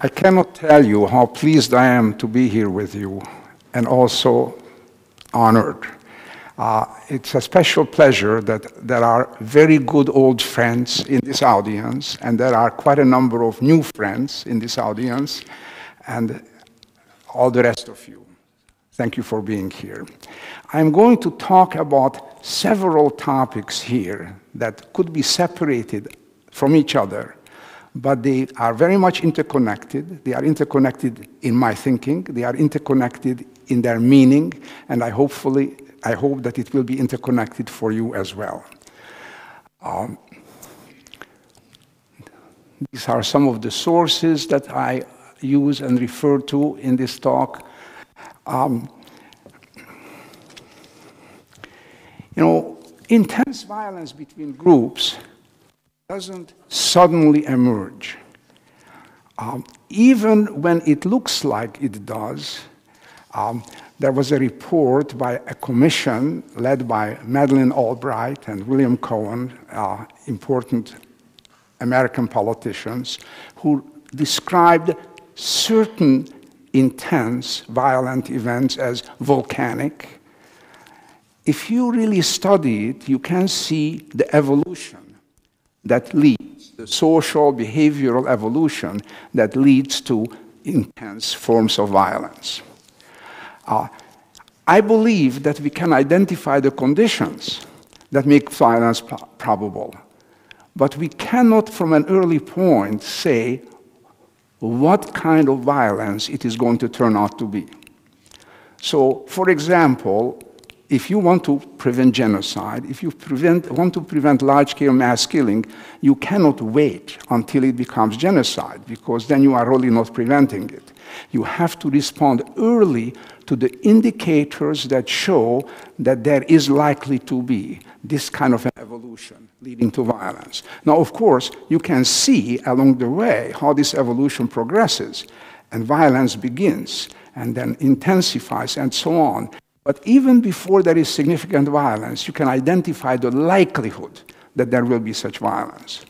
I cannot tell you how pleased I am to be here with you, and also honored. It's a special pleasure that there are very good old friends in this audience, and there are quite a number of new friends in this audience, and all the rest of you. Thank you for being here. I'm going to talk about several topics here that could be separated from each other, but they are very much interconnected. They are interconnected in my thinking. They are interconnected in their meaning, and I hope that it will be interconnected for you as well. These are some of the sources that I use and refer to in this talk. Intense violence between groups doesn't suddenly emerge. Even when it looks like it does, there was a report by a commission led by Madeleine Albright and William Cohen, important American politicians, who described certain intense violent events as volcanic. If you really study it, you can see the evolution that leads, the social, behavioral evolution that leads to intense forms of violence. I believe that we can identify the conditions that make violence probable, but we cannot from an early point say what kind of violence it is going to turn out to be. So, for example, if you want to prevent genocide, if you want to prevent large-scale mass killing, you cannot wait until it becomes genocide, because then you are really not preventing it. You have to respond early to the indicators that show that there is likely to be this kind of an evolution leading to violence. Now, of course, you can see along the way how this evolution progresses, and violence begins, and then intensifies, and so on. But even before there is significant violence, you can identify the likelihood that there will be such violence.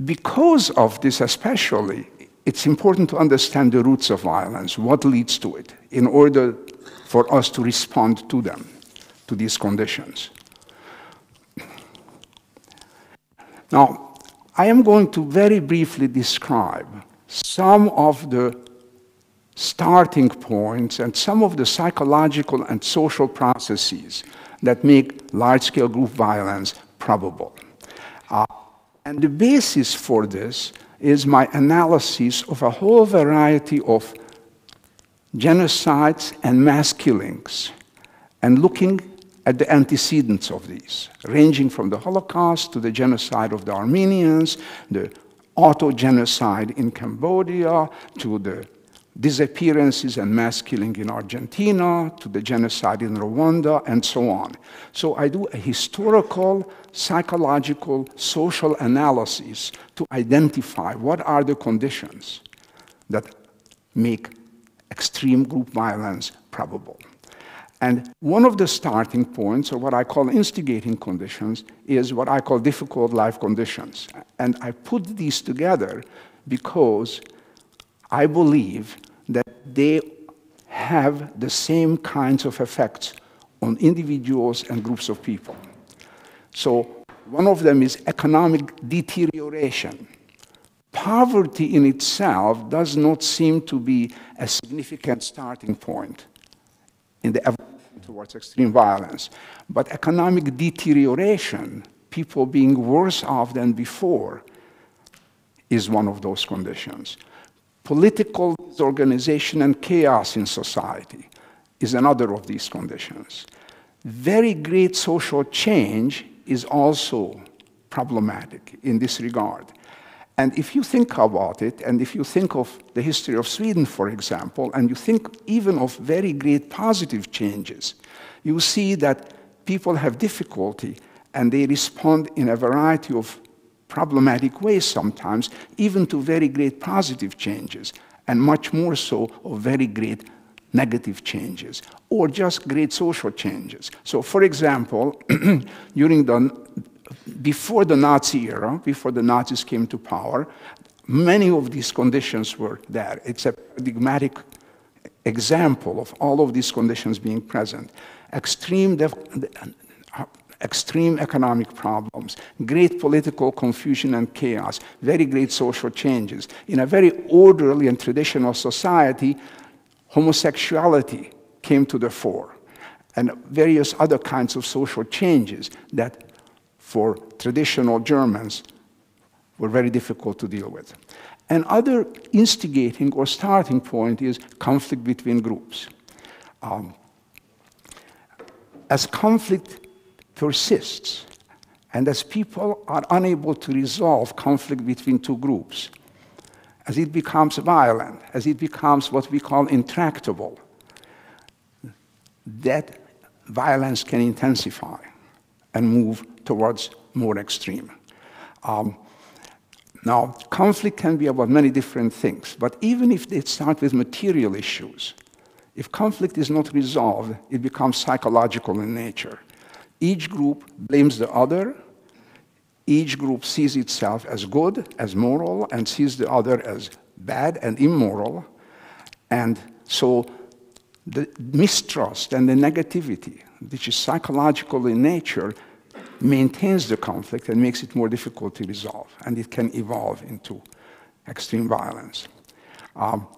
Because of this especially, it's important to understand the roots of violence, what leads to it, in order for us to respond to them, to these conditions. Now, I am going to very briefly describe some of the starting points and some of the psychological and social processes that make large-scale group violence probable. And the basis for this is my analysis of a whole variety of genocides and mass killings, and looking at the antecedents of these, ranging from the Holocaust to the genocide of the Armenians, the auto-genocide in Cambodia, to the disappearances and mass killing in Argentina, to the genocide in Rwanda, and so on. So I do a historical, psychological, social analysis to identify what are the conditions that make extreme group violence probable. And one of the starting points, or what I call instigating conditions, is what I call difficult life conditions. And I put these together because I believe that they have the same kinds of effects on individuals and groups of people. So one of them is economic deterioration. Poverty in itself does not seem to be a significant starting point in the evolution towards extreme violence. But economic deterioration, people being worse off than before, is one of those conditions. Political disorganization and chaos in society is another of these conditions. Very great social change is also problematic in this regard. And if you think about it, and if you think of the history of Sweden, for example, and you think even of very great positive changes, you see that people have difficulty and they respond in a variety of problematic ways sometimes, even to very great positive changes, and much more so of very great negative changes, or just great social changes. So, for example, before the Nazi era, before the Nazis came to power, Many of these conditions were there. It's a paradigmatic example of all of these conditions being present. Extreme economic problems, great political confusion and chaos, very great social changes. In a very orderly and traditional society, homosexuality came to the fore, and various other kinds of social changes that for traditional Germans were very difficult to deal with. Another instigating or starting point is conflict between groups. As conflict persists, and as people are unable to resolve conflict between two groups, as it becomes violent, as it becomes what we call intractable, that violence can intensify and move towards more extreme. Now, conflict can be about many different things, but even if they start with material issues, if conflict is not resolved, it becomes psychological in nature. Each group blames the other. Each group sees itself as good, as moral, and sees the other as bad and immoral. And so the mistrust and the negativity, which is psychological in nature, maintains the conflict and makes it more difficult to resolve, and it can evolve into extreme violence.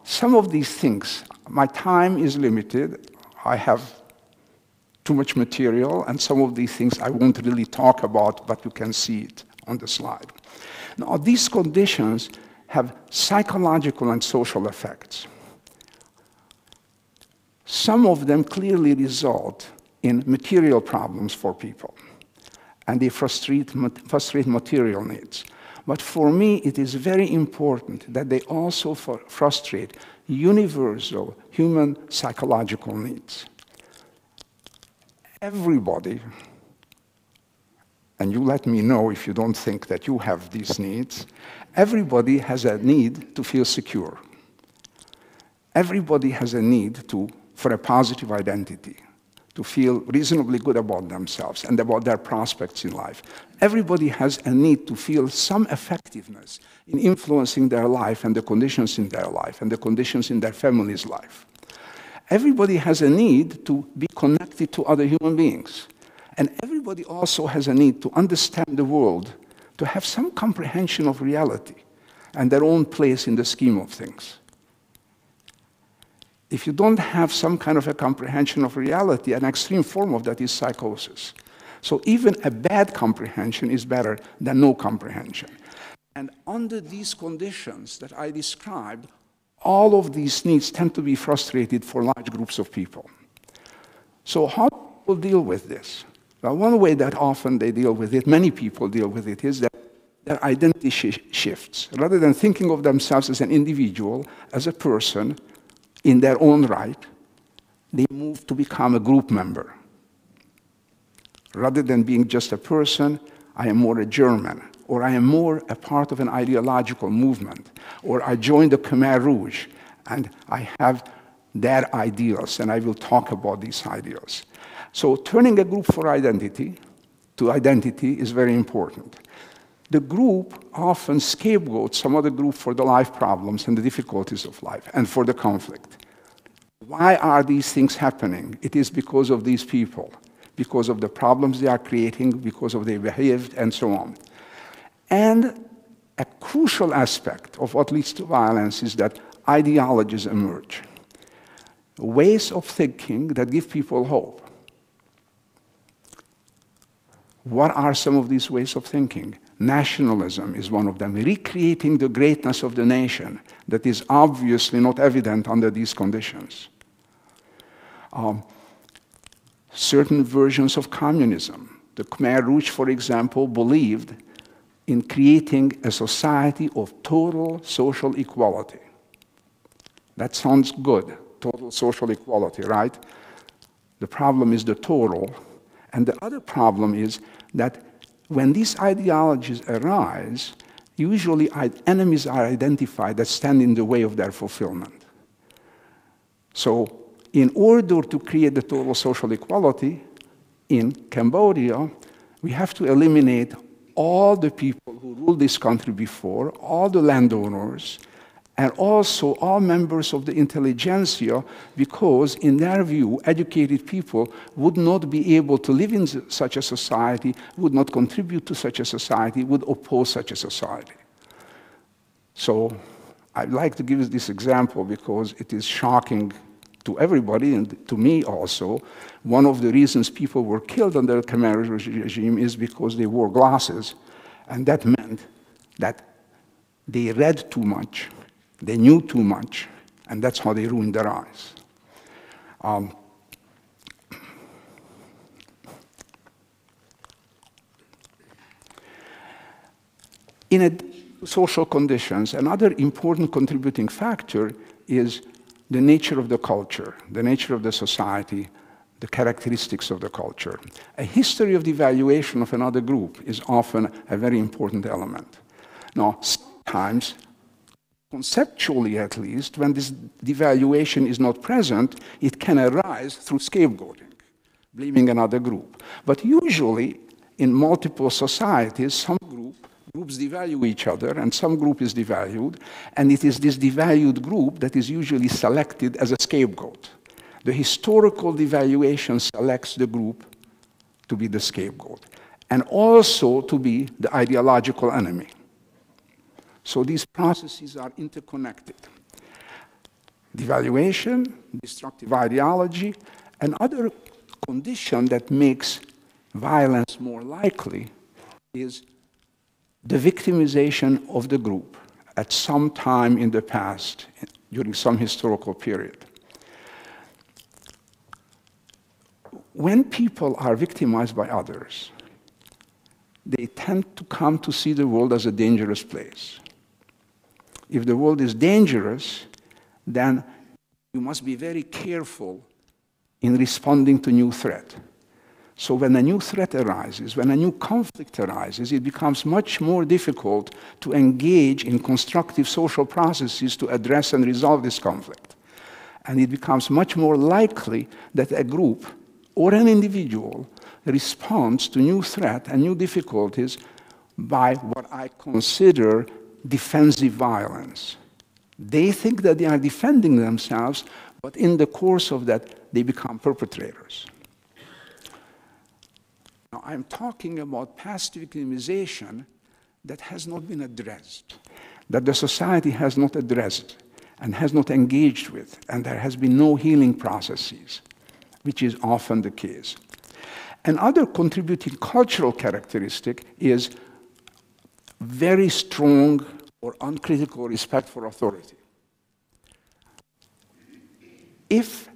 Some of these things, my time is limited. I have too much material, and some of these things I won't really talk about, but you can see it on the slide. Now, these conditions have psychological and social effects. Some of them clearly result in material problems for people, and they frustrate material needs. But for me, it is very important that they also frustrate universal human psychological needs. Everybody, and you let me know if you don't think that you have these needs, everybody has a need to feel secure. Everybody has a need for a positive identity, to feel reasonably good about themselves and about their prospects in life. Everybody has a need to feel some effectiveness in influencing their life and the conditions in their life and the conditions in their family's life. Everybody has a need to be connected to other human beings. And everybody also has a need to understand the world, to have some comprehension of reality and their own place in the scheme of things. If you don't have some kind of a comprehension of reality, an extreme form of that is psychosis. So even a bad comprehension is better than no comprehension. And under these conditions that I described, all of these needs tend to be frustrated for large groups of people. So how do people deal with this? Well, one way that often they deal with it, many people deal with it, is that their identity shifts. Rather than thinking of themselves as an individual, as a person, in their own right, they move to become a group member. Rather than being just a person, I am more a German, or I am more a part of an ideological movement, or I joined the Khmer Rouge, and I have their ideals, and I will talk about these ideals. So turning a group for identity to identity is very important. The group often scapegoats some other group for the life problems and the difficulties of life and for the conflict. Why are these things happening? It is because of these people, because of the problems they are creating, because of their behavior, and so on. And a crucial aspect of what leads to violence is that ideologies emerge. Ways of thinking that give people hope. What are some of these ways of thinking? Nationalism is one of them, recreating the greatness of the nation that is obviously not evident under these conditions. Certain versions of communism. The Khmer Rouge, for example, believed in creating a society of total social equality. That sounds good, total social equality, right? The problem is the total. And the other problem is that when these ideologies arise, usually enemies are identified that stand in the way of their fulfillment. So in order to create the total social equality in Cambodia, we have to eliminate all the people who ruled this country before, all the landowners, and also all members of the intelligentsia, because in their view, educated people would not be able to live in such a society, would not contribute to such a society, would oppose such a society. So I'd like to give this example because it is shocking to everybody, and to me also. One of the reasons people were killed under the Khmer regime is because they wore glasses, and that meant that they read too much, they knew too much, and that's how they ruined their eyes. In social conditions, another important contributing factor is the nature of the culture, the nature of the society, the characteristics of the culture. A history of devaluation of another group is often a very important element. Now, sometimes, conceptually at least, when this devaluation is not present, it can arise through scapegoating, blaming another group. But usually, in multiple societies, some groups devalue each other, and some group is devalued, and it is this devalued group that is usually selected as a scapegoat. The historical devaluation selects the group to be the scapegoat, and also to be the ideological enemy. So these processes are interconnected. Devaluation, destructive ideology, another condition that makes violence more likely is the victimization of the group at some time in the past, during some historical period. When people are victimized by others, they tend to come to see the world as a dangerous place. If the world is dangerous, then you must be very careful in responding to new threat. So when a new threat arises, when a new conflict arises, it becomes much more difficult to engage in constructive social processes to address and resolve this conflict. And it becomes much more likely that a group or an individual responds to new threat and new difficulties by what I consider defensive violence. They think that they are defending themselves, but in the course of that, they become perpetrators. Now, I'm talking about past victimization that has not been addressed, that the society has not addressed and has not engaged with, and there has been no healing processes, which is often the case. Another contributing cultural characteristic is very strong or uncritical respect for authority. If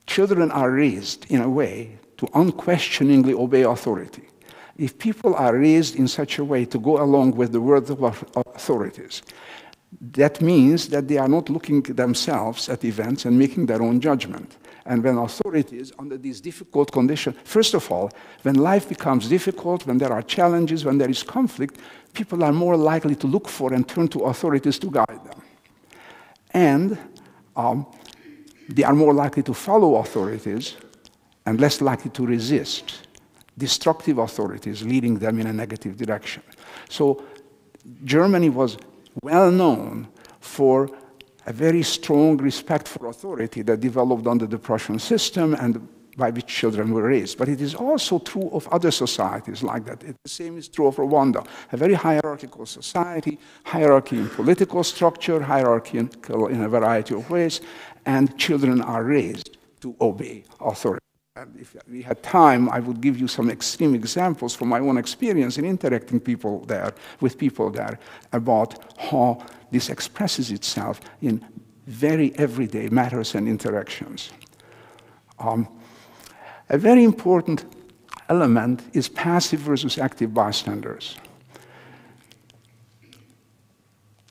children are raised in a way to unquestioningly obey authority, if people are raised in such a way to go along with the word of authorities, that means that they are not looking themselves at events and making their own judgment. And when authorities, under these difficult conditions, first of all, when life becomes difficult, when there are challenges, when there is conflict, people are more likely to look for and turn to authorities to guide them. And they are more likely to follow authorities and less likely to resist destructive authorities leading them in a negative direction. So Germany was well known for a very strong respect for authority that developed under the Prussian system and by which children were raised. But it is also true of other societies like that. The same is true of Rwanda, a very hierarchical society, hierarchy in political structure, hierarchy in a variety of ways, and children are raised to obey authority. And if we had time, I would give you some extreme examples from my own experience in interacting with people there about how this expresses itself in very everyday matters and interactions. A very important element is passive versus active bystanders.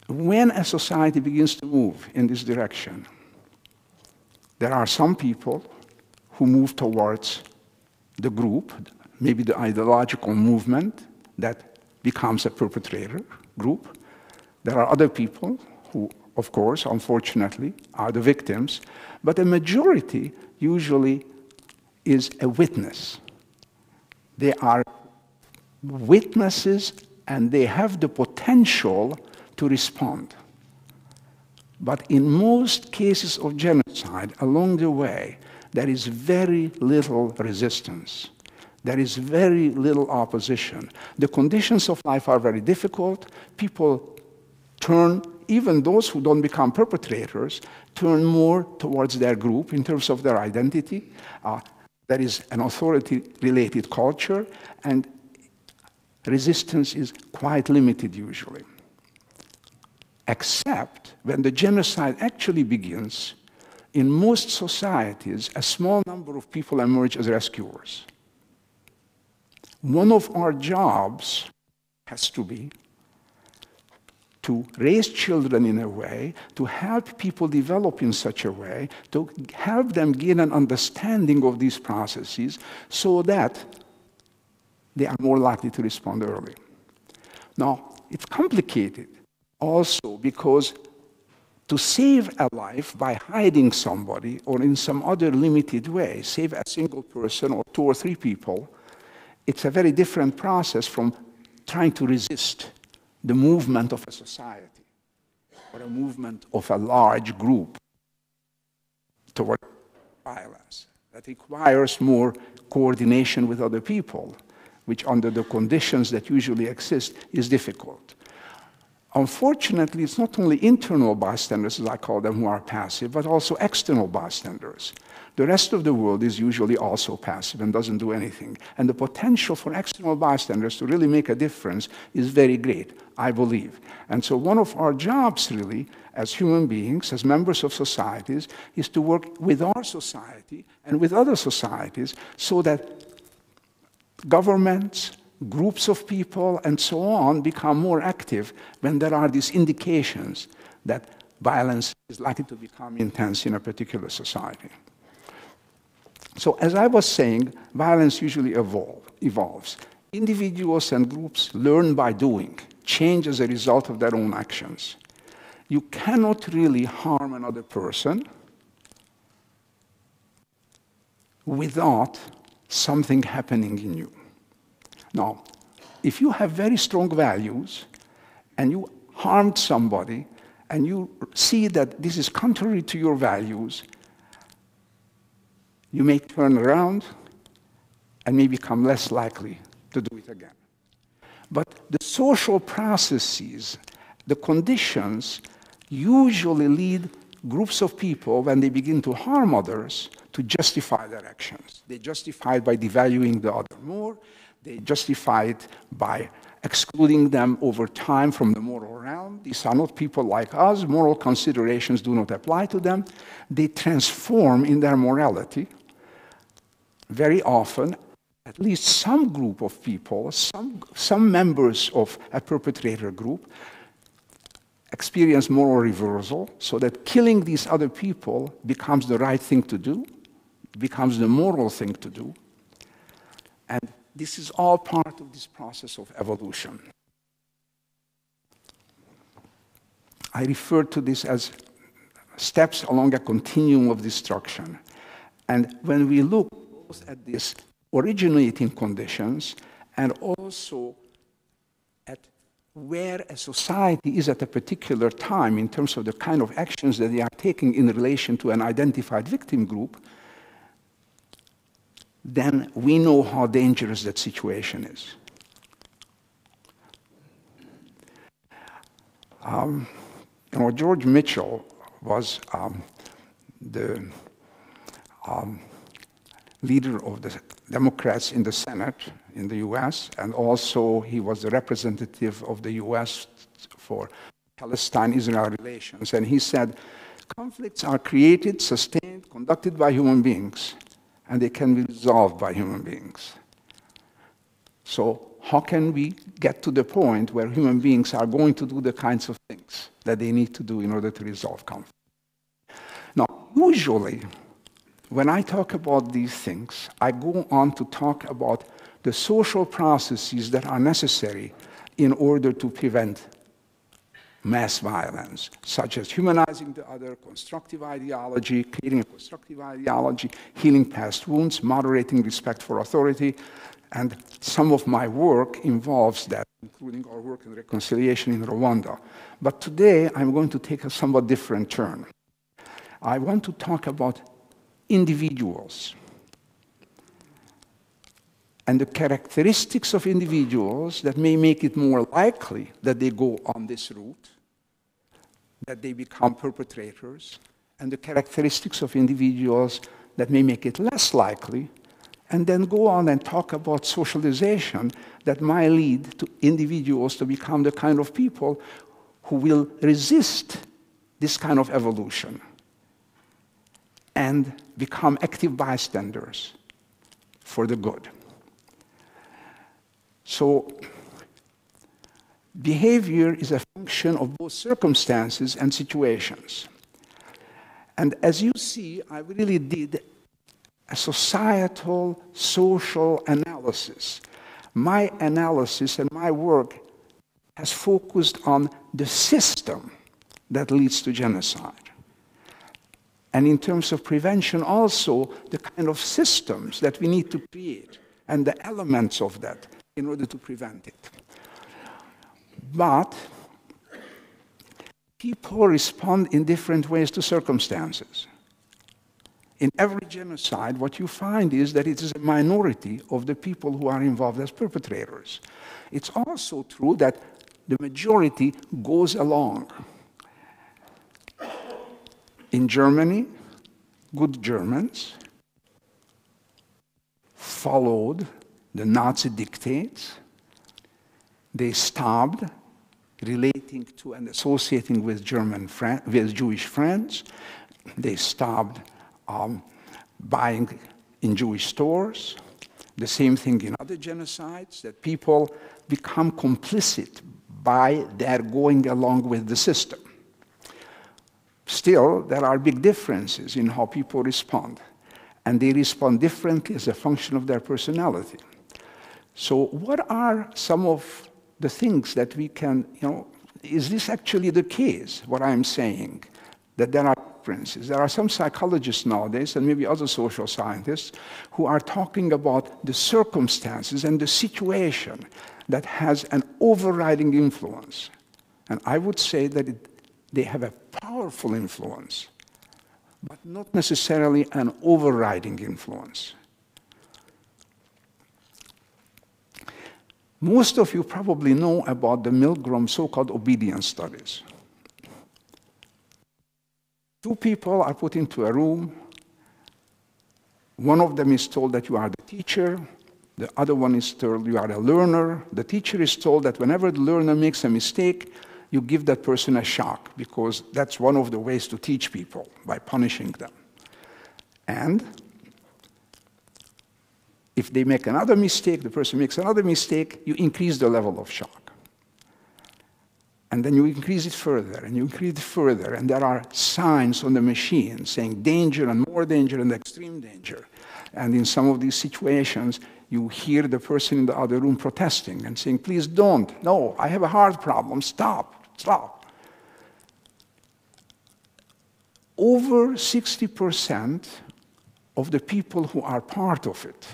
When a society begins to move in this direction, there are some people who move towards the group, maybe the ideological movement that becomes a perpetrator group. There are other people who, of course, unfortunately, are the victims, but a majority usually is a witness. They are witnesses and they have the potential to respond. But in most cases of genocide, along the way, there is very little resistance. There is very little opposition. The conditions of life are very difficult. People turn, even those who don't become perpetrators, turn more towards their group in terms of their identity. There is an authority-related culture, and resistance is quite limited usually. Except when the genocide actually begins, in most societies, a small number of people emerge as rescuers. One of our jobs has to be to raise children in a way, to help people develop in such a way, to help them gain an understanding of these processes so that they are more likely to respond early. Now, it's complicated also because to save a life by hiding somebody or in some other limited way, save a single person or 2 or 3 people, it's a very different process from trying to resist the movement of a society or a movement of a large group toward violence. That requires more coordination with other people, which under the conditions that usually exist is difficult. Unfortunately, it's not only internal bystanders, as I call them, who are passive, but also external bystanders. The rest of the world is usually also passive and doesn't do anything. And the potential for external bystanders to really make a difference is very great, I believe. And so one of our jobs, really, as human beings, as members of societies, is to work with our society and with other societies so that governments, groups of people, and so on become more active when there are these indications that violence is likely to become intense in a particular society. So as I was saying, violence usually evolves. Individuals and groups learn by doing, change as a result of their own actions. You cannot really harm another person without something happening in you. Now, if you have very strong values and you harmed somebody and you see that this is contrary to your values, you may turn around and may become less likely to do it again. But the social processes, the conditions, usually lead groups of people, when they begin to harm others, to justify their actions. They justify it by devaluing the other more. They justify it by excluding them over time from the moral realm. These are not people like us. Moral considerations do not apply to them. They transform in their morality. Very often, at least some group of people, some members of a perpetrator group, experience moral reversal, so that killing these other people becomes the right thing to do, becomes the moral thing to do. And this is all part of this process of evolution. I refer to this as steps along a continuum of destruction. And when we look both at these originating conditions and also at where a society is at a particular time in terms of the kind of actions that they are taking in relation to an identified victim group, then we know how dangerous that situation is. George Mitchell was the leader of the Democrats in the Senate in the US, and also he was the representative of the US for Palestine-Israel relations. And he said, conflicts are created, sustained, conducted by human beings, and they can be resolved by human beings. So how can we get to the point where human beings are going to do the kinds of things that they need to do in order to resolve conflict? Now, usually, when I talk about these things, I go on to talk about the social processes that are necessary in order to prevent mass violence, such as humanizing the other, constructive ideology, creating a constructive ideology, healing past wounds, moderating respect for authority, And some of my work involves that, including our work in reconciliation in Rwanda. But today, I'm going to take a somewhat different turn. I want to talk about individuals and the characteristics of individuals that may make it more likely that they go on this route, that they become perpetrators, and the characteristics of individuals that may make it less likely, and then go on and talk about socialization that might lead to individuals to become the kind of people who will resist this kind of evolution and become active bystanders for the good. So, behavior is a function of both circumstances and situations. And as you see, I really did a societal, social analysis. My analysis and my work has focused on the system that leads to genocide. And in terms of prevention also, the kind of systems that we need to create and the elements of that in order to prevent it. But people respond in different ways to circumstances. In every genocide, what you find is that it is a minority of the people who are involved as perpetrators. It's also true that the majority goes along. In Germany, good Germans followed the Nazi dictates. They stopped relating to and associating with with Jewish friends. They stopped buying in Jewish stores. The same thing in other genocides, that people become complicit by their going along with the system. Still, there are big differences in how people respond, and they respond differently as a function of their personality. So what are some of the things that we can, is this actually the case, what I'm saying, that there are differences? There are some psychologists nowadays, and maybe other social scientists, who are talking about the circumstances and the situation that has an overriding influence. And I would say that they have a powerful influence, but not necessarily an overriding influence. Most of you probably know about the Milgram so-called obedience studies. Two people are put into a room. One of them is told that you are the teacher. The other one is told you are a learner. The teacher is told that whenever the learner makes a mistake, you give that person a shock, because that's one of the ways to teach people, by punishing them. And if they make another mistake, the person makes another mistake, you increase the level of shock. And then you increase it further, and you increase it further, and there are signs on the machine saying danger and more danger and extreme danger. And in some of these situations, you hear the person in the other room protesting and saying, please don't, no, I have a heart problem, stop. Over 60% of the people who are part of it,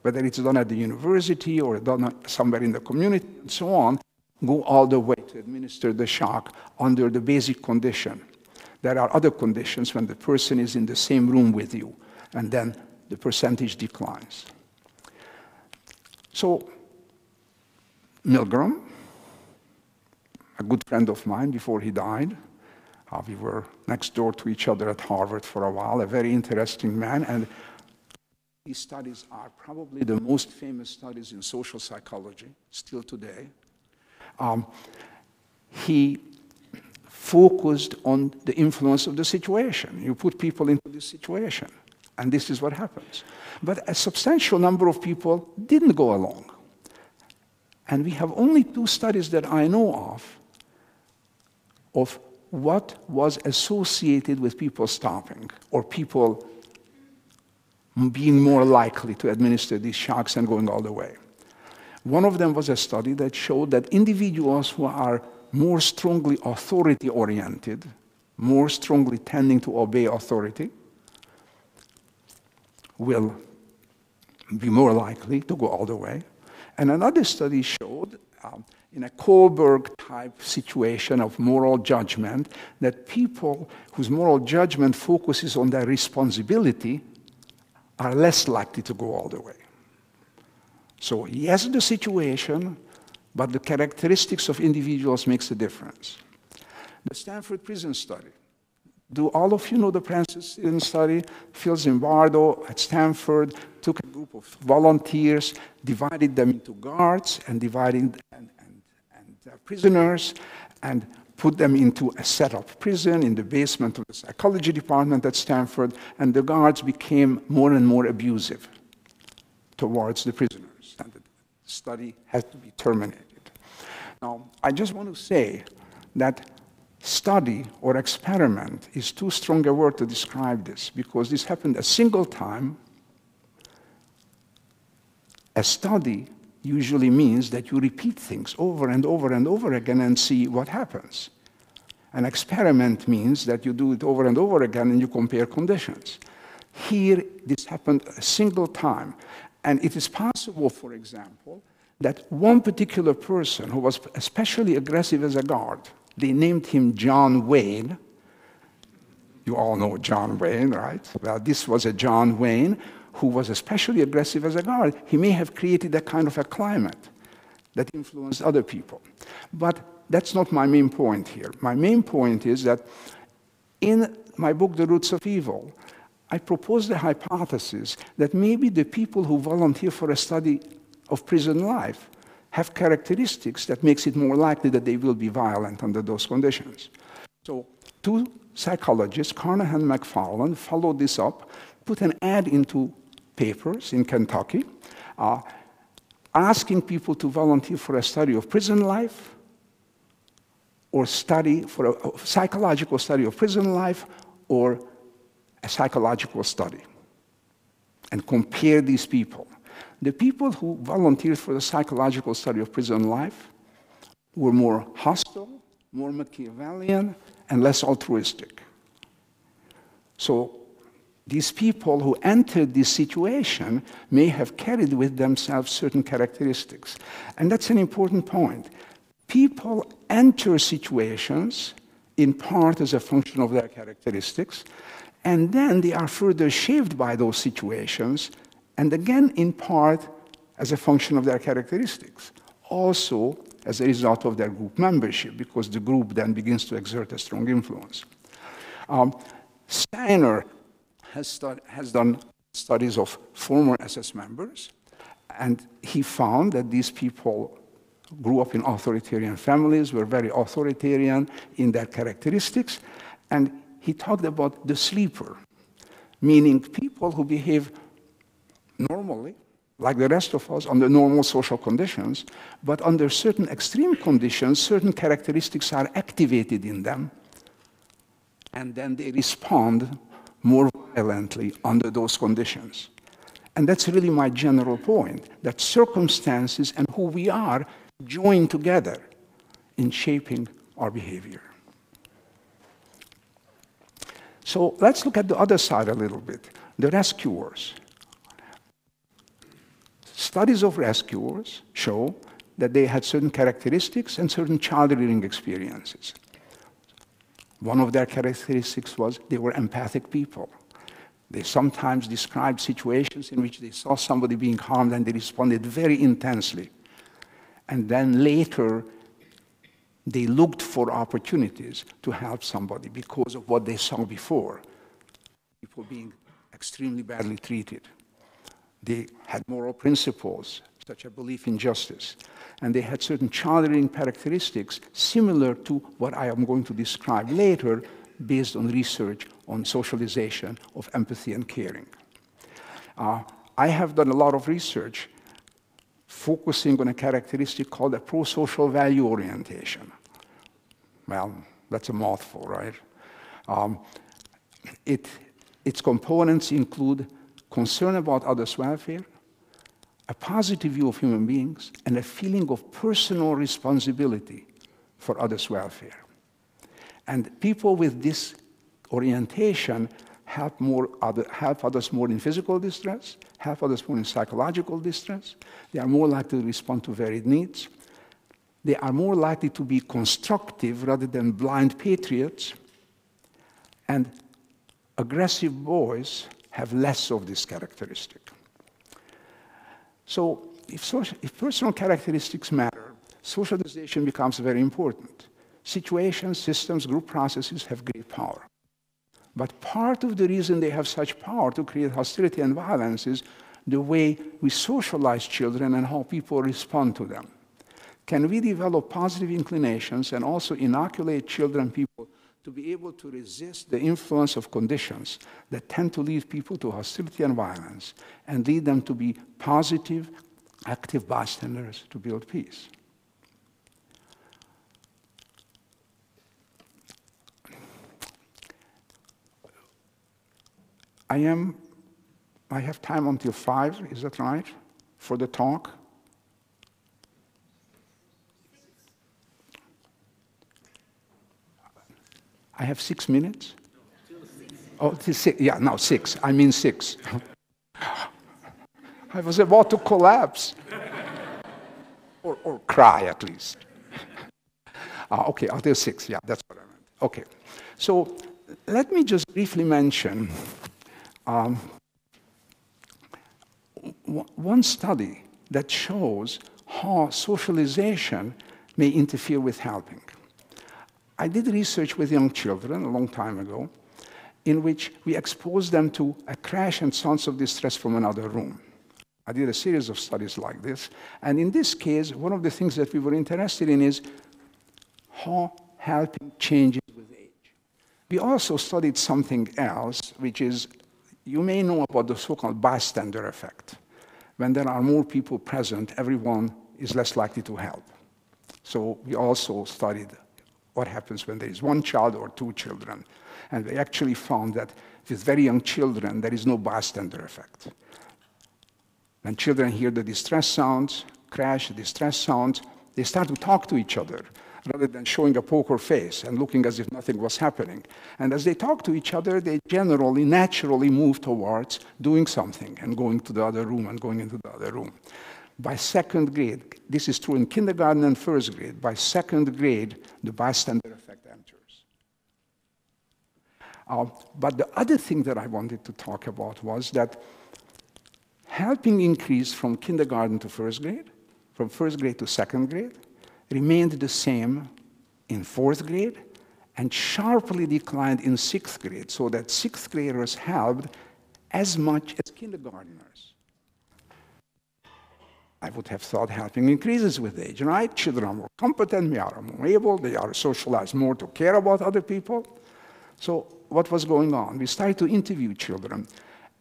whether it's done at the university or done somewhere in the community and so on, go all the way to administer the shock under the basic condition. There are other conditions when the person is in the same room with you, and then the percentage declines. So, Milgram, a good friend of mine before he died, we were next door to each other at Harvard for a while, a very interesting man, and these studies are probably the most famous studies in social psychology, still today. He focused on the influence of the situation. You put people into this situation, and this is what happens. But a substantial number of people didn't go along. And we have only 2 studies that I know of what was associated with people stopping, or people being more likely to administer these shocks and going all the way. One of them was a study that showed that individuals who are more strongly authority-oriented, more strongly tending to obey authority, will be more likely to go all the way. And another study showed in a Kohlberg-type situation of moral judgment that people whose moral judgment focuses on their responsibility are less likely to go all the way. So yes, the situation, but the characteristics of individuals makes a difference. The Stanford Prison Study. Do all of you know the prison study? Phil Zimbardo at Stanford took a group of volunteers, divided them into guards and prisoners, and put them into a set-up prison in the basement of the psychology department at Stanford, and the guards became more and more abusive towards the prisoners, and the study had to be terminated. Now, I just want to say that study or experiment is too strong a word to describe this, because this happened a single time. A study usually means that you repeat things over and over and over again and see what happens. An experiment means that you do it over and over again and you compare conditions. Here, this happened a single time. And it is possible, for example, that one particular person who was especially aggressive as a guard, they named him John Wayne. You all know John Wayne, right? Well, this was a John Wayne who was especially aggressive as a guard. He may have created a kind of a climate that influenced other people. But that's not my main point here. My main point is that in my book, The Roots of Evil, I propose the hypothesis that maybe the people who volunteer for a study of prison life have characteristics that makes it more likely that they will be violent under those conditions. So two psychologists, Carnahan and McFarland, followed this up, put an ad into papers in Kentucky, asking people to volunteer for a study of prison life, or study for a psychological study of prison life, or a psychological study, and compare these people. The people who volunteered for the psychological study of prison life were more hostile, more Machiavellian, and less altruistic. So these people who entered this situation may have carried with themselves certain characteristics. And that's an important point. People enter situations in part as a function of their characteristics, and then they are further shaped by those situations, and again in part as a function of their characteristics. Also as a result of their group membership, because the group then begins to exert a strong influence. Steiner has done studies of former SS members, and he found that these people grew up in authoritarian families, were very authoritarian in their characteristics, and he talked about the sleeper, meaning people who behave normally, like the rest of us, under normal social conditions, but under certain extreme conditions, certain characteristics are activated in them, and then they respond more violently under those conditions. And that's really my general point, that circumstances and who we are join together in shaping our behavior. So let's look at the other side a little bit, the rescuers. Studies of rescuers show that they had certain characteristics and certain child-rearing experiences. One of their characteristics was they were empathic people. They sometimes described situations in which they saw somebody being harmed and they responded very intensely. And then later, they looked for opportunities to help somebody because of what they saw before, people being extremely badly treated. They had moral principles, such as belief in justice. And they had certain child-rearing characteristics similar to what I am going to describe later based on research on socialization of empathy and caring. I have done a lot of research focusing on a characteristic called a pro-social value orientation. Well, that's a mouthful, right? Its components include concern about others' welfare, a positive view of human beings, and a feeling of personal responsibility for others' welfare. And people with this orientation help others more in physical distress, help others who are in psychological distress. They are more likely to respond to varied needs. They are more likely to be constructive rather than blind patriots. And aggressive boys have less of this characteristic. So if personal characteristics matter, socialization becomes very important. Situations, systems, group processes have great power. But part of the reason they have such power to create hostility and violence is the way we socialize children and how people respond to them. Can we develop positive inclinations and also inoculate children, people, to be able to resist the influence of conditions that tend to lead people to hostility and violence and lead them to be positive, active bystanders to build peace? I have time until 5, is that right, for the talk? I have 6 minutes? Oh, yeah, no, 6. I mean 6. I was about to collapse. or cry, at least. Okay, until 6, yeah, that's what I meant. Okay, so let me just briefly mention one study that shows how socialization may interfere with helping. I did research with young children a long time ago in which we exposed them to a crash and sounds of distress from another room. I did a series of studies like this, and in this case, one of the things that we were interested in is how helping changes with age. We also studied something else, which is, you may know about the so-called bystander effect. When there are more people present, everyone is less likely to help. So we also studied what happens when there is one child or 2 children. And we actually found that with very young children, there is no bystander effect. When children hear the distress sounds, crash, distress sounds, they start to talk to each other rather than showing a poker face and looking as if nothing was happening. And as they talk to each other, they generally, naturally move towards doing something and going to the other room and going into the other room. By 2nd grade, this is true in kindergarten and 1st grade, by 2nd grade, the bystander effect enters. But the other thing that I wanted to talk about was that helping increased from kindergarten to 1st grade, from 1st grade to 2nd grade, remained the same in 4th grade, and sharply declined in 6th grade, so that 6th graders helped as much as kindergartners. I would have thought helping increases with age, right? Children are more competent, they are more able, they are socialized more to care about other people. So what was going on? We started to interview children,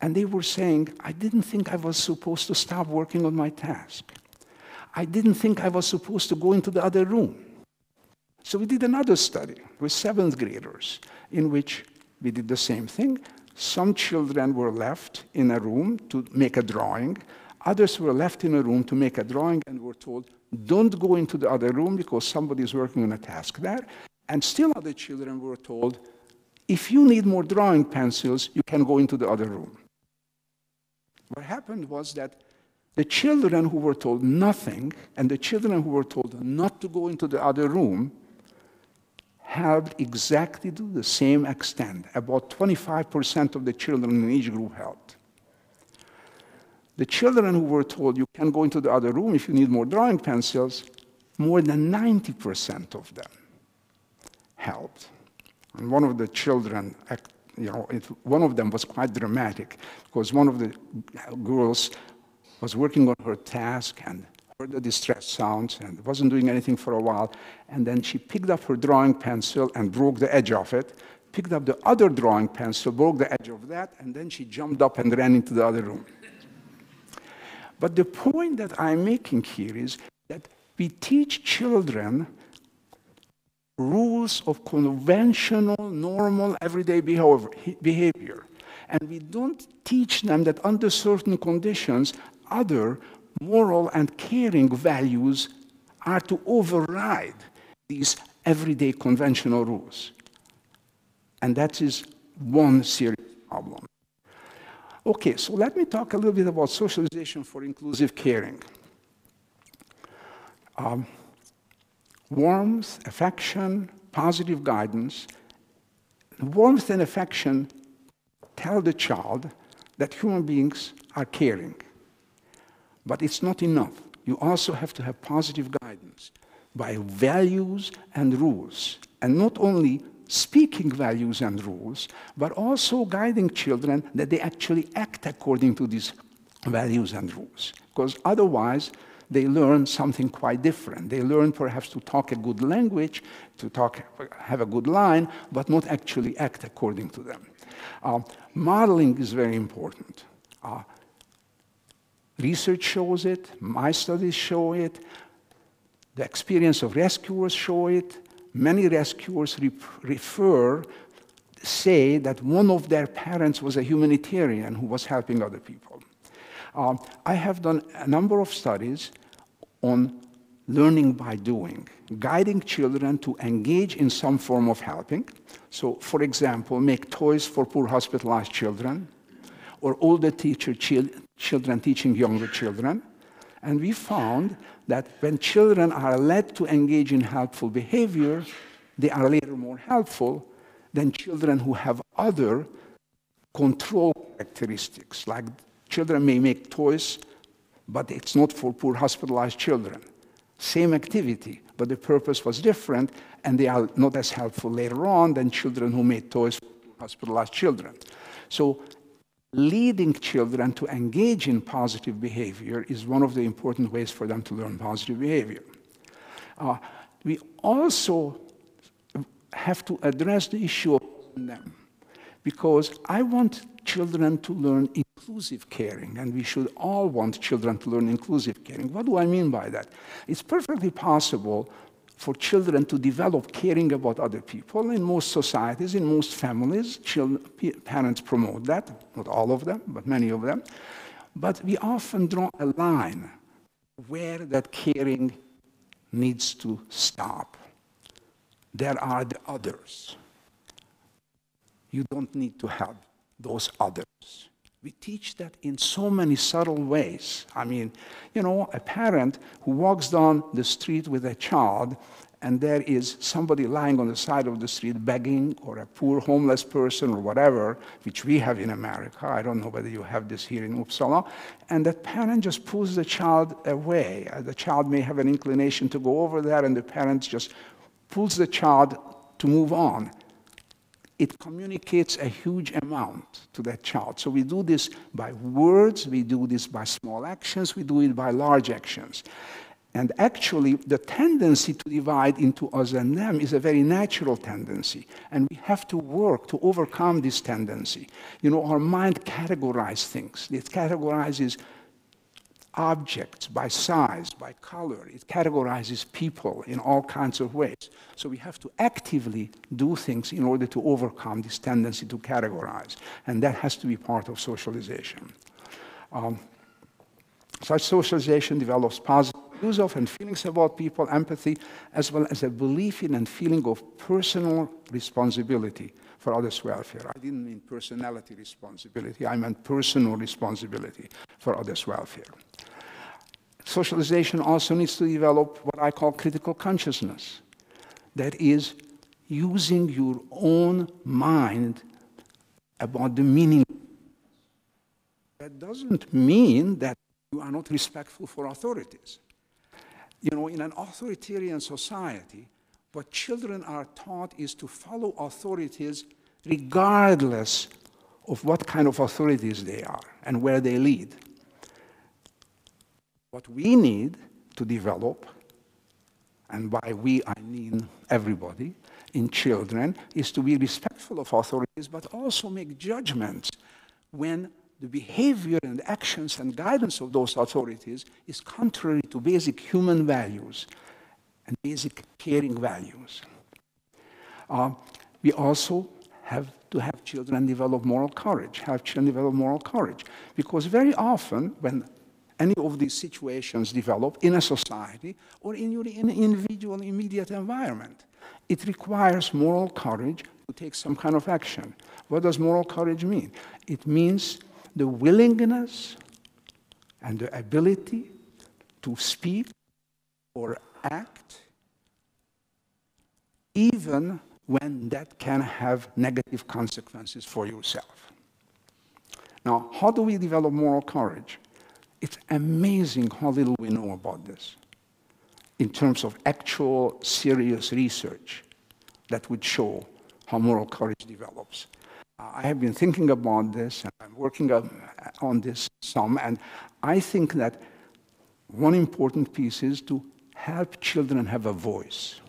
and they were saying, I didn't think I was supposed to stop working on my task. I didn't think I was supposed to go into the other room. So we did another study with 7th graders in which we did the same thing. Some children were left in a room to make a drawing. Others were left in a room to make a drawing and were told, don't go into the other room because somebody is working on a task there. And still other children were told, if you need more drawing pencils, you can go into the other room. What happened was that the children who were told nothing and the children who were told not to go into the other room helped exactly to the same extent. About 25% of the children in each group helped. The children who were told you can go into the other room if you need more drawing pencils, more than 90% of them helped. And one of the children, one of them was quite dramatic because one of the girls was working on her task and heard the distress sounds and wasn't doing anything for a while. And then she picked up her drawing pencil and broke the edge of it, picked up the other drawing pencil, broke the edge of that, and then she jumped up and ran into the other room. But the point that I'm making here is that we teach children rules of conventional, normal, everyday behavior. And we don't teach them that under certain conditions, other moral and caring values are to override these everyday conventional rules. And that is one serious problem. Okay, so let me talk a little bit about socialization for inclusive caring. Warmth, affection, positive guidance. Warmth and affection tell the child that human beings are caring. But it's not enough. You also have to have positive guidance by values and rules. And not only speaking values and rules, but also guiding children that they actually act according to these values and rules. Because otherwise, they learn something quite different. They learn perhaps to talk a good language, have a good line, but not actually act according to them. Modeling is very important. Research shows it, my studies show it, the experience of rescuers show it. Many rescuers say that one of their parents was a humanitarian who was helping other people. I have done a number of studies on learning by doing, guiding children to engage in some form of helping. So, for example, make toys for poor hospitalized children, or older children teaching younger children. And we found that when children are led to engage in helpful behavior, they are later more helpful than children who have other control characteristics. Like children may make toys, but it's not for poor hospitalized children. Same activity, but the purpose was different, and they are not as helpful later on than children who made toys for hospitalized children. So leading children to engage in positive behavior is one of the important ways for them to learn positive behavior. We also have to address the issue of them, because I want children to learn inclusive caring, and we should all want children to learn inclusive caring. What do I mean by that? It's perfectly possible for children to develop caring about other people. In most societies, in most families, parents promote that, not all of them, but many of them. But we often draw a line where that caring needs to stop. There are the others. You don't need to help those others. We teach that in so many subtle ways. I mean, you know, a parent who walks down the street with a child and there is somebody lying on the side of the street begging, or a poor homeless person or whatever, which we have in America. I don't know whether you have this here in Uppsala. And that parent just pulls the child away. The child may have an inclination to go over there, and the parent just pulls the child to move on. It communicates a huge amount to that child. So we do this by words, we do this by small actions, we do it by large actions. And actually, the tendency to divide into us and them is a very natural tendency. And we have to work to overcome this tendency. You know, our mind categorizes things. It categorizes objects by size, by color. It categorizes people in all kinds of ways. So we have to actively do things in order to overcome this tendency to categorize. And that has to be part of socialization. Such socialization develops positive views of and feelings about people, empathy, as well as a belief in and feeling of personal responsibility for others' welfare. I didn't mean personality responsibility, I meant personal responsibility for others' welfare. Socialization also needs to develop what I call critical consciousness. That is, using your own mind about the meaning. That doesn't mean that you are not respectful for authorities. You know, in an authoritarian society, what children are taught is to follow authorities regardless of what kind of authorities they are and where they lead. What we need to develop, and by we I mean everybody, in children, is to be respectful of authorities, but also make judgments when the behavior and actions and guidance of those authorities is contrary to basic human values and basic caring values. We also have to have children develop moral courage, because very often when any of these situations develop in a society or in your individual immediate environment, it requires moral courage to take some kind of action. What does moral courage mean? It means the willingness and the ability to speak or act, even when that can have negative consequences for yourself. Now, how do we develop moral courage? It's amazing how little we know about this in terms of actual serious research that would show how moral courage develops. I have been thinking about this, and I'm working on this some, and I think that one important piece is to help children have a voice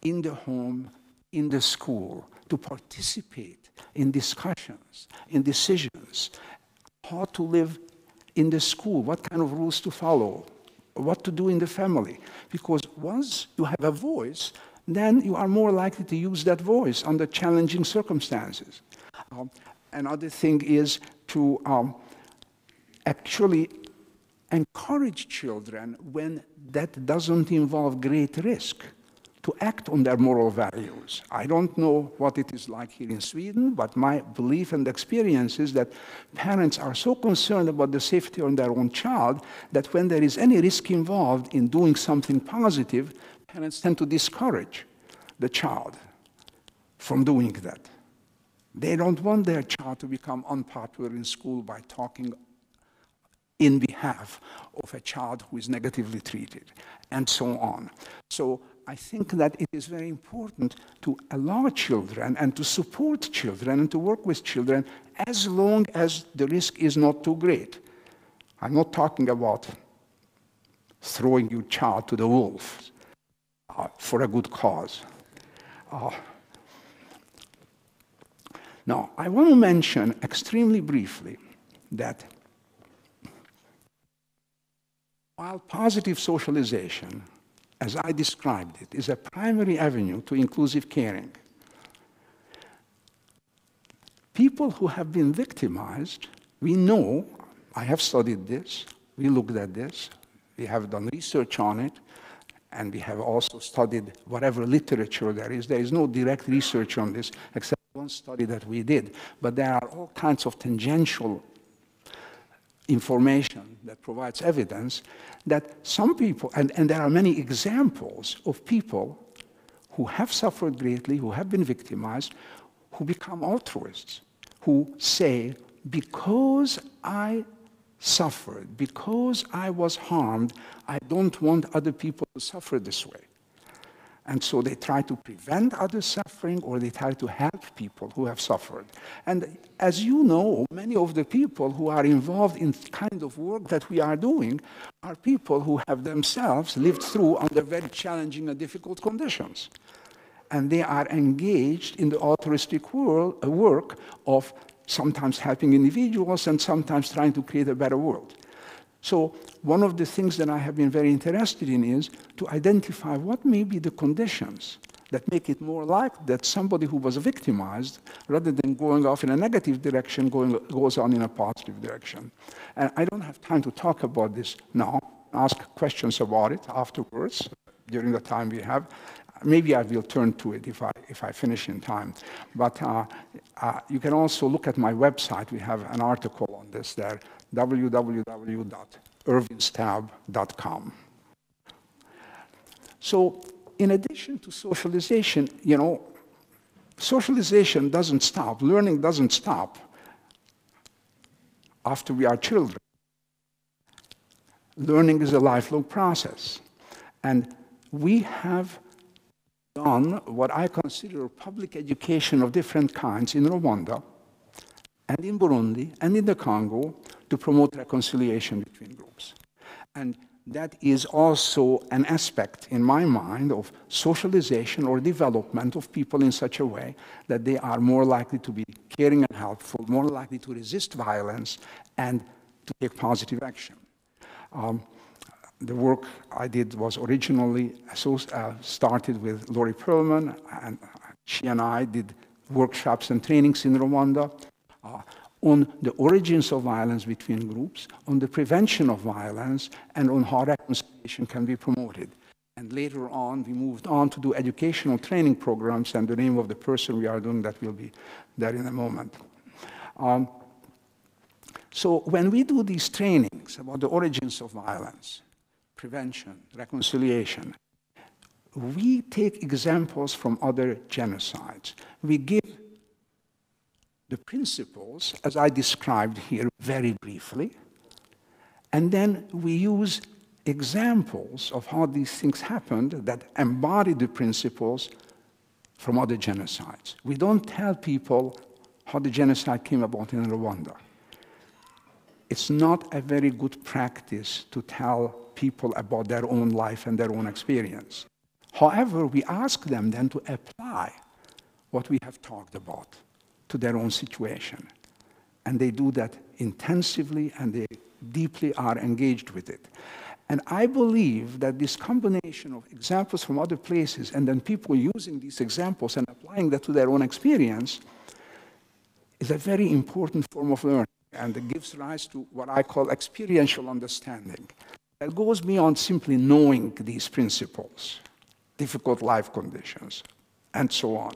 in the home, in the school, to participate in discussions, in decisions, how to live in the school, what kind of rules to follow, what to do in the family. Because once you have a voice, then you are more likely to use that voice under challenging circumstances. Another thing is to actually encourage children when that doesn't involve great risk to act on their moral values. I don't know what it is like here in Sweden, but my belief and experience is that parents are so concerned about the safety of their own child that when there is any risk involved in doing something positive, parents tend to discourage the child from doing that. They don't want their child to become unpopular in school by talking in behalf of a child who is negatively treated, and so on. So I think that it is very important to allow children and to support children and to work with children as long as the risk is not too great. I'm not talking about throwing your child to the wolves for a good cause. Now, I want to mention extremely briefly that while positive socialization, as I described it, is a primary avenue to inclusive caring, people who have been victimized, we know, I have studied this, we looked at this, we have done research on it, and we have also studied whatever literature there is. There is no direct research on this, except one study that we did, but there are all kinds of tangential information that provides evidence that some people, and there are many examples of people who have suffered greatly, who have been victimized, who become altruists, who say, because I suffered, because I was harmed, I don't want other people to suffer this way. And so they try to prevent other suffering, or they try to help people who have suffered. And as you know, many of the people who are involved in the kind of work that we are doing are people who have themselves lived through under very challenging and difficult conditions. And they are engaged in the altruistic work of sometimes helping individuals and sometimes trying to create a better world. So one of the things that I have been very interested in is to identify what may be the conditions that make it more likely that somebody who was victimized, rather than going off in a negative direction, goes on in a positive direction. And I don't have time to talk about this now. Ask questions about it afterwards, during the time we have. Maybe I will turn to it if I finish in time. But you can also look at my website. We have an article on this there, www.irvinstab.com. So in addition to socialization, socialization doesn't stop. Learning doesn't stop after we are children. Learning is a lifelong process. And we have done what I consider public education of different kinds in Rwanda and in Burundi and in the Congo to promote reconciliation between groups. And that is also an aspect, in my mind, of socialization or development of people in such a way that they are more likely to be caring and helpful, more likely to resist violence, and to take positive action. The work I did was originally started with Laurie Perlman, and she and I did workshops and trainings in Rwanda on the origins of violence between groups, on the prevention of violence, and on how reconciliation can be promoted. And later on, we moved on to do educational training programs, and the name of the person we are doing that will be there in a moment. So when we do these trainings about the origins of violence, prevention, reconciliation, we take examples from other genocides. We give the principles, as I described here very briefly, and then we use examples of how these things happened that embody the principles from other genocides. We don't tell people how the genocide came about in Rwanda. It's not a very good practice to tell people about their own life and their own experience. However, we ask them then to apply what we have talked about to their own situation. And they do that intensively, and they deeply are engaged with it. And I believe that this combination of examples from other places and then people using these examples and applying that to their own experience is a very important form of learning, and it gives rise to what I call experiential understanding. That goes beyond simply knowing these principles, difficult life conditions, and so on.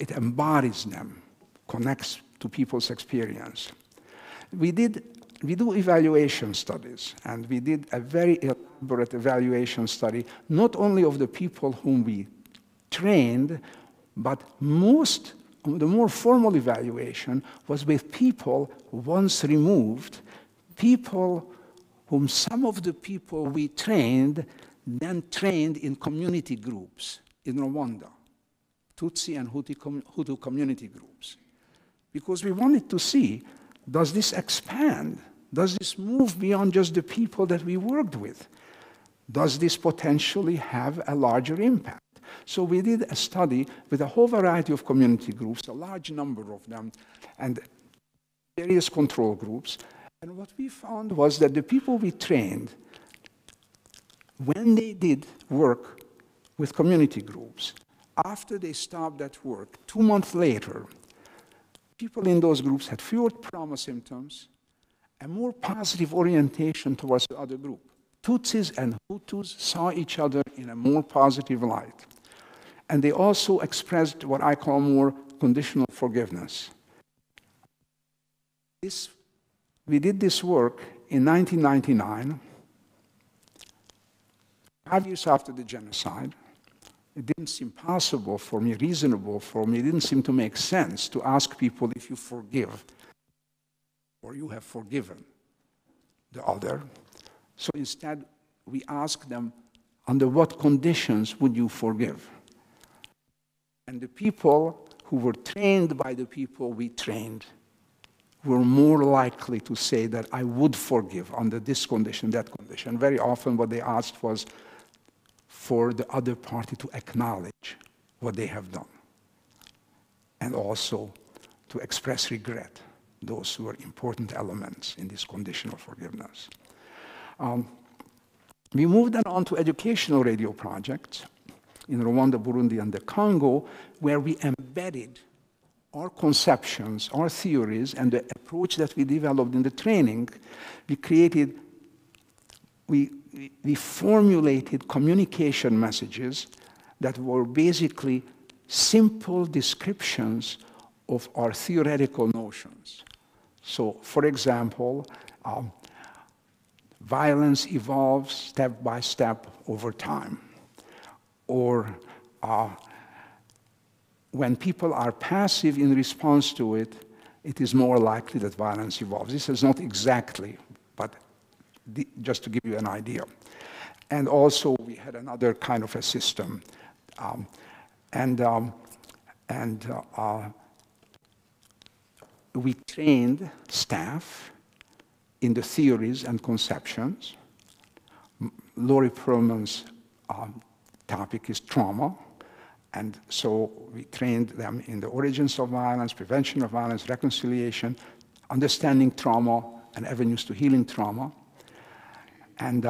It embodies them, connects to people's experience. We do evaluation studies, and we did a very elaborate evaluation study, not only of the people whom we trained, but the more formal evaluation was with people once removed, people whom some of the people we trained then trained in community groups in Rwanda, Tutsi and Hutu community groups. Because we wanted to see, does this expand? Does this move beyond just the people that we worked with? Does this potentially have a larger impact? So we did a study with a whole variety of community groups, a large number of them, and various control groups. And what we found was that the people we trained, when they did work with community groups, after they stopped that work, 2 months later, people in those groups had fewer trauma symptoms, a more positive orientation towards the other group. Tutsis and Hutus saw each other in a more positive light. And they also expressed what I call more conditional forgiveness. We did this work in 1999, 5 years after the genocide. It didn't seem possible for me, reasonable for me, it didn't seem to make sense to ask people if you forgive or you have forgiven the other. So instead, we asked them, under what conditions would you forgive? And the people who were trained by the people we trained were more likely to say that I would forgive under this condition, that condition. Very often what they asked was for the other party to acknowledge what they have done, and also to express regret. Those were important elements in this conditional forgiveness. We moved then on to educational radio projects in Rwanda, Burundi, and the Congo, where we embedded our conceptions, our theories, and the approach that we developed in the training. We formulated communication messages that were basically simple descriptions of our theoretical notions. So, for example, violence evolves step by step over time. Or when people are passive in response to it, it is more likely that violence evolves. This is not exactly, but just to give you an idea. And also, we had another kind of a system. We trained staff in the theories and conceptions. Laurie Perlman's topic is trauma. And so we trained them in the origins of violence, prevention of violence, reconciliation, understanding trauma, and avenues to healing trauma. And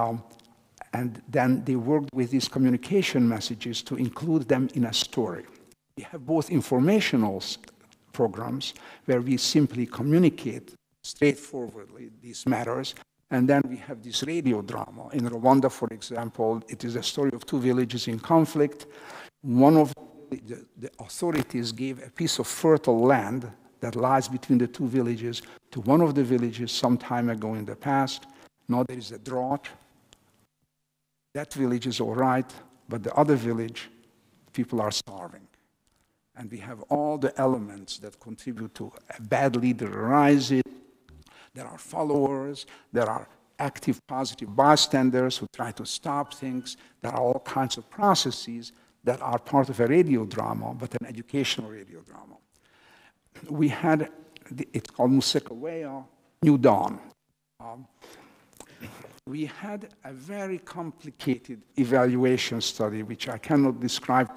then they worked with these communication messages to include them in a story. We have both informational programs where we simply communicate straightforwardly these matters, and then we have this radio drama. In Rwanda, for example, it is a story of two villages in conflict. One of the authorities gave a piece of fertile land that lies between the two villages to one of the villages some time ago in the past. Now there is a drought. That village is all right, but the other village, people are starving. And we have all the elements that contribute to a bad leader arising. There are followers, there are active, positive bystanders who try to stop things. There are all kinds of processes that are part of a radio drama, but an educational radio drama. We had, it's called Musekeweya, New Dawn. We had a very complicated evaluation study, which I cannot describe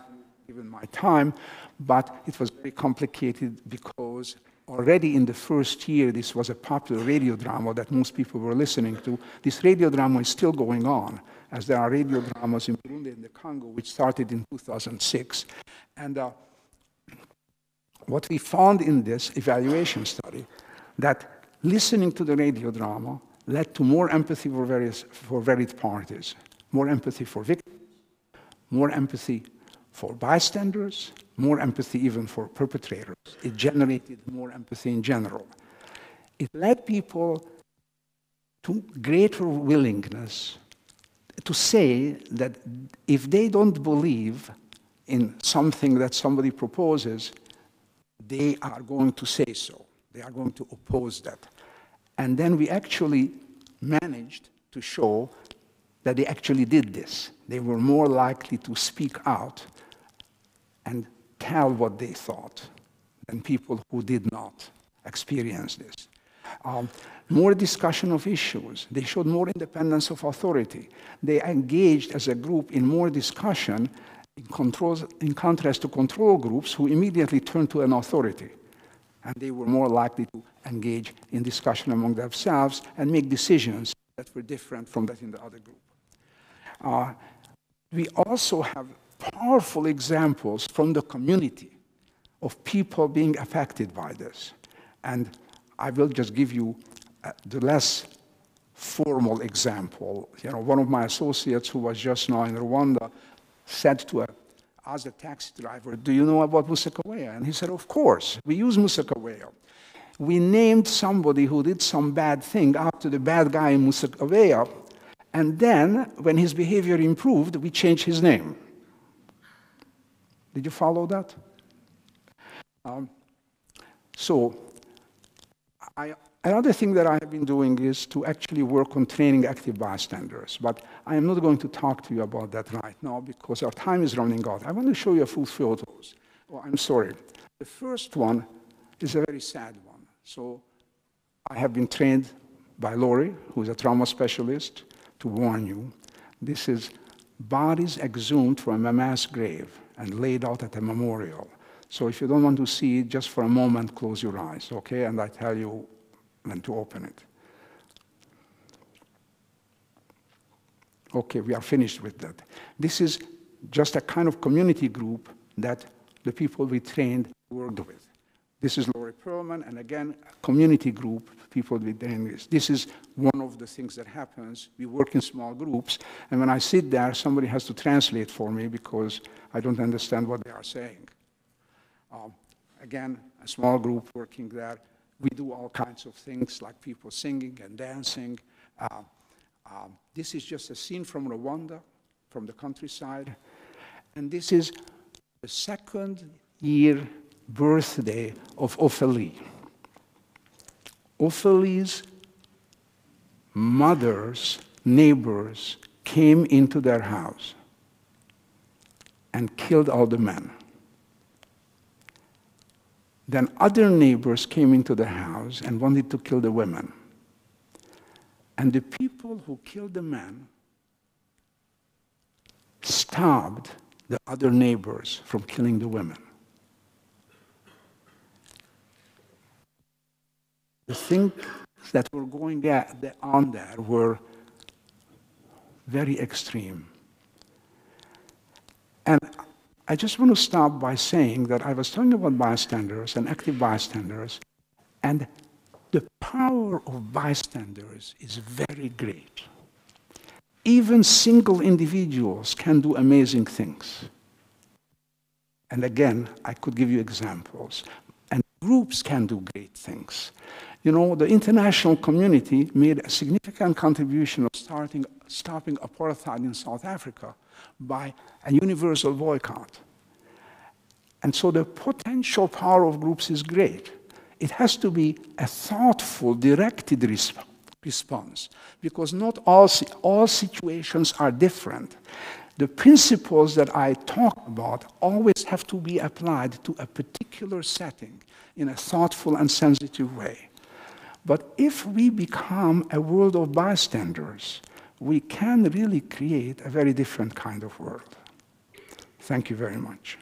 given my time, but it was very complicated because already in the first year, this was a popular radio drama that most people were listening to. This radio drama is still going on, as there are radio dramas in Burundi and the Congo, which started in 2006. And what we found in this evaluation study, that listening to the radio drama led to more empathy for varied parties, more empathy for victims, more empathy for bystanders, more empathy even for perpetrators. It generated more empathy in general. It led people to greater willingness to say that if they don't believe in something that somebody proposes, they are going to say so. They are going to oppose that. And then we actually managed to show that they actually did this. They were more likely to speak out and tell what they thought than people who did not experience this. More discussion of issues. They showed more independence of authority. They engaged as a group in more discussion in contrast to control groups who immediately turned to an authority. And they were more likely to engage in discussion among themselves and make decisions that were different from that in the other group. We also have powerful examples from the community of people being affected by this. And I will just give you the less formal example. You know, one of my associates who was just now in Rwanda said to asked a taxi driver, "Do you know about Musekeweya?" And he said, "Of course, we use Musekeweya. We named somebody who did some bad thing after the bad guy in Musekeweya, and then when his behavior improved, we changed his name." Did you follow that? Another thing that I have been doing is to actually work on training active bystanders, but I am not going to talk to you about that right now because our time is running out. I want to show you a few photos. Oh, I'm sorry. The first one is a very sad one. So I have been trained by Lori, who is a trauma specialist, to warn you. This is bodies exhumed from a mass grave and laid out at a memorial. So if you don't want to see it, just for a moment, close your eyes, okay? And I tell you when to open it. Okay, we are finished with that. This is just a kind of community group that the people we trained worked with. This is Lori Perlman, and again, a community group, people we trained with. This is one of the things that happens. We work in small groups, and when I sit there, somebody has to translate for me because I don't understand what they are saying. Again, a small group working there. We do all kinds of things like people singing and dancing. This is just a scene from Rwanda, from the countryside. And this is the second year birthday of Ophélie. Ophélie's mother's neighbors came into their house and killed all the men. Then other neighbors came into the house and wanted to kill the women. And the people who killed the men stopped the other neighbors from killing the women. The things that were going on there were very extreme. And I just want to stop by saying that I was talking about bystanders and active bystanders, and the power of bystanders is very great. Even single individuals can do amazing things. And again, I could give you examples. And Groups can do great things. You know, the international community made a significant contribution of stopping apartheid in South Africa by a universal boycott. And so the potential power of groups is great. It has to be a thoughtful, directed response, because not all situations are different. The principles that I talk about always have to be applied to a particular setting in a thoughtful and sensitive way. But if we become a world of bystanders, we can really create a very different kind of world. Thank you very much.